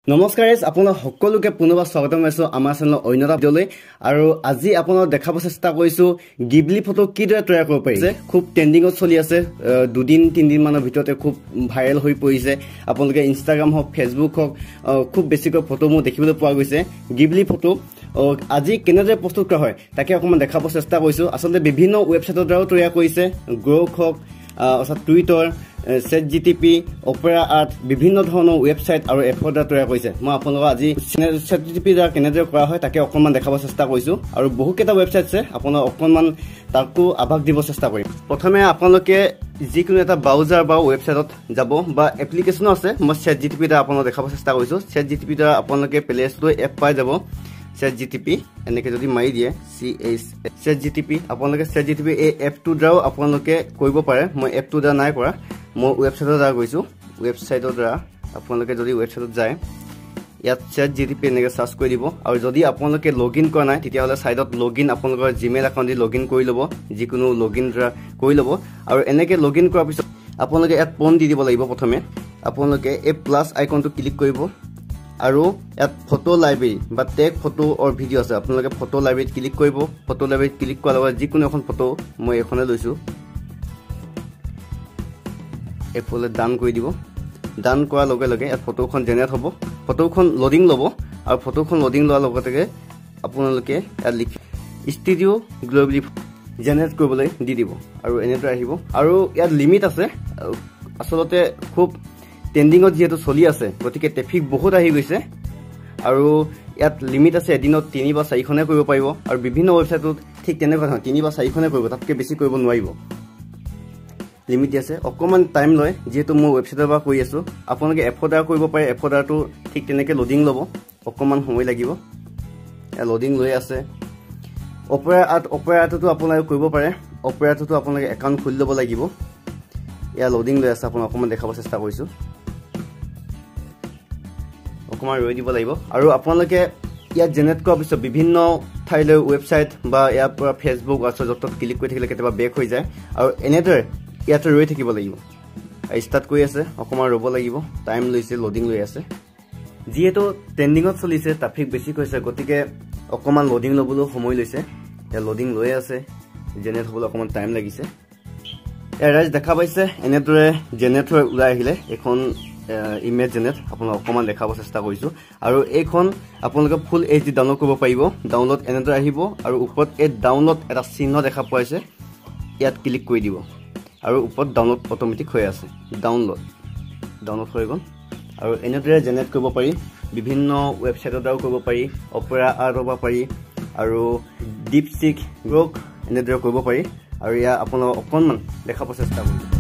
নমস্কাৰ আপোনাক সকলোকে পুনৰবাৰ স্বাগতম জনাইছো আমাৰ চেনেল অন্যতা ভিডিঅ'লৈ আৰু আজি আপোনাক দেখাব চেষ্টা কৰিছো গিবলি ফটো কিদৰে তৈয়াৰ কৰিব পাৰি খুব ট্ৰেন্ডিংত চলি আছে দুদিন তিনদিন মানৰ ভিতৰতে খুব ভাইৰেল হৈ পৰিছে আপোনালোকে ইনষ্টাগ্ৰাম হওক ফেচবুক হওক খুব বেছিকৈ ফটো মোৰ দেখিবলৈ পোৱা গৈছে গিবলি ফটো আজি কেনেদৰে প্ৰস্তুত কৰা হয় তাকে অকমান দেখাব চেষ্টা কৰিছো আসলে বিভিন্ন ৱেবছাইটৰ দ্বাৰা তৈয়াৰ কৰিছে গ্ৰক হওক অৰ্থাৎ টুইটাৰ ChatGPT Opera Art বিভিন্ন ধৰণৰ ৱেবছাইট আৰু এপৰ দ্বাৰা তৈয়াৰ কৰিছে মই আপোনালোকক আজি ChatGPT দ্বাৰা কেনেদৰে কৰা হয় তাকে অকমান দেখাব চেষ্টা কৰিছো আৰু বহুকেইটা ৱেবছাইট আছে আপোনাক অকমান তাকো আভাস দিব চেষ্টা কৰিম প্ৰথমে আপোনালোকে যিকোনো এটা ব্ৰাউজাৰ বা ৱেবছাইটত যাব বা এপ্লিকেশন আছে মই ChatGPT দ্বাৰা আপোনাক দেখাব চেষ্টা কৰিছো ChatGPT দ্বাৰা আপোনালোকে প্লে ষ্ট'ৰ এপ পাই যাব ChatGPT এনেকে যদি মাৰি দিয়ে ChatGPT আপোনালোকে ChatGPT এই এপটো দ্বাৰাও আপোনালোকে কৰিব পাৰে মই এপটো দ্বাৰা নাই কৰা মই ৱেবছাইটৰ দ্বাৰা গৈছো ৱেবছাইটৰ দ্বাৰা আপোনালোকে যদি ৱেবছাইটত যায় ইয়াত ChatGPT এনেকে সাৰ্চ কৰি দিব আৰু যদি আপোনালোকে লগইন কৰা নাই তেতিয়া হলে সাইডত লগইন আপোনালোকৰ জিমেইল একাউণ্ট দি লগইন কৰি লব যিকোনো লগইন দ্বাৰা কৰি লব আৰু এনেকে লগইন কৰাৰ পিছত আপোনালোকে ইয়াত পন দি দিব লাগিব প্ৰথমে আপোনালোকে এই প্লাস আইকনটো ক্লিক কৰিব আৰু ইয়াত ফটো লাইব্ৰেৰী বা টেগ ফটো অৰ ভিডিও আছে আপোনালোকে ফটো লাইব্ৰেৰীত ক্লিক কৰিব ফটো লাইব্ৰেৰীত ক্লিক কৰাৰ লগে যিকোনো এখন ফটো মই এখনে লৈছো এফলে ডান কৰি দিব ডান কৰাৰ লগে লগে ইয়াত ফটোখন জেনাৰেট হ'ব ফটোখন লোডিং ল'ব আৰু ফটোখন লোডিং লোৱাৰ লগতে আপোনালোকে ইয়াত লিখি ষ্টুডিও গ্লোবালি জেনাৰেট কৰিবলৈ দি দিব আৰু এনেদৰে আহিব আৰু ইয়াত লিমিট আছে আসলতে খুব ট্ৰেন্ডিংত যেটো চলি আছে গতিকে ট্ৰাফিক বহুত আহি গৈছে আৰু ইয়াত লিমিট আছে এদিনত 3 বা 4 খনে কৰিব পাৰিব আৰু বিভিন্ন ৱেবছাইটত ঠিক তেনেকুৱা নহয় 3 বা 4 খনে কৰিব তাতকৈ বেছি কৰিব নোৱাৰিব লিমিট আছে অকমান টাইম লয় যেটো মই ৱেবছাইটৰ পৰা কৰি আছো আপোনালোকে এফৰ্ডাৰ কৰিব পাৰে এফৰ্ডাৰটো ঠিক তেনেকৈ লোডিং ল'ব অকমান সময় লাগিব এ লোডিং লৈ আছে অপেৰাটো আপোনালোকে কৰিব পাৰে অপেৰাটো আপোনালোকে একাউণ্ট খুলি ল'ব লাগিব ইয়া লোডিং লৈ আছে আপোনাক অকমান দেখাব চেষ্টা কৰিছো অকমান ৰৈ দিব লাগিব আৰু আপোনালোকে ইয়াত জেনেৰেট কৰাৰ পিছত বিভিন্ন ঠাইলৈ ৱেবছাইট বা ইয়াৰ পৰা ফেচবুক WhatsApp যত ক্লিক কৰি থাকিলে কেতিয়াবা বেক হৈ যায় আৰু এনেদৰে ইয়াতে ৰৈ থাকিব লাগিব ষ্টাৰ্ট কৰি আছে অকমান ৰব লাগিব টাইম লৈছে লোডিং লৈ আছে যেহেতু ট্ৰেন্ডিংত চলিছে ট্ৰাফিক বেছি হৈছে গতিকে অকমান লোডিং লবলৈ সময় লৈছে এ লোডিং লৈ আছে জেনেৰেট হ'বলৈ অকমান টাইম লাগিছে এৰাজ দেখা পাইছে এনেদৰে জেনেৰেট হৈ ওলাই আহিলে এখন ইমেজ জেনেৰেট আপোনাক অকমান দেখাব চেষ্টা কৰিছো আৰু এইখন আপোনালোকে ফুল HD ডাউনলোড কৰিব পাৰিব ডাউনলোড এনেদৰে আহিব আৰু ওপৰত এই ডাউনলোড এটা চিহ্ন দেখা পাইছে ইয়াত ক্লিক কৰি দিব আৰু ওপৰত ডাউনলোড অটোমেটিক হৈ আছে ডাউনলোড হৈ গ'ল আৰু এনেদৰে জেনেৰেট কৰিব পাৰি বিভিন্ন ৱেবছাইটৰ দ্বাৰা কৰিব পাৰি অপেৰা আৰ্ট হ'ব পাৰি আৰু ডিপসিক গ্ৰক এনেদৰে কৰিব পাৰি আৰু ইয়া আপোনাক অকনমান দেখাব চেষ্টা কৰিম